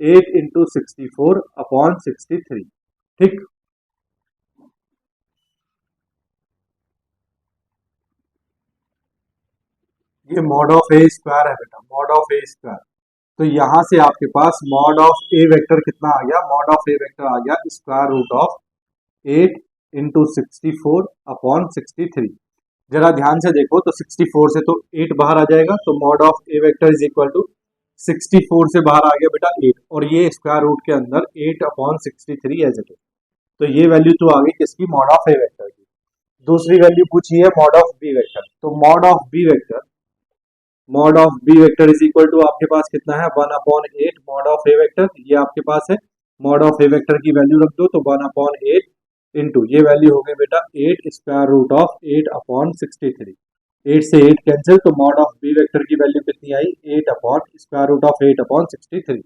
8 into 64/63। ठीक, ये mod of A square है बेटा, मॉड ऑफ ए स्क्वायर। तो यहां से आपके पास मॉड ऑफ ए वेक्टर कितना आ गया, मॉड ऑफ ए वेक्टर आ गया स्क्वायर रूट ऑफ 8 इंटू 64/63। जरा ध्यान से देखो तो 64 से तो 8 बाहर आ जाएगा, तो mod of A vector is equal to 64 से बाहर आ गया बेटा 8, और ये स्क्वायर रूट के अंदर 8/63 एज इट इज। तो ये वैल्यू तो आ गई किसकी, मॉड ऑफ ए वेक्टर की। दूसरी वैल्यू पूछी है मॉड ऑफ बी वेक्टर, तो mod of B vector is equal to आपके पास कितना है, 1/8 मॉड ऑफ ए वेक्टर, ये आपके पास है। मॉड ऑफ ए वेक्टर की वैल्यू रख दो, तो 1/8 इंटू ये वैल्यू हो गई बेटा 8 स्क्वायर रूट ऑफ 8/63। 8 से 8 कैंसिल, तो मॉड ऑफ बी वेक्टर की वैल्यू कितनी आई, 8 अपॉन स्क्वायर रूट ऑफ 8/63।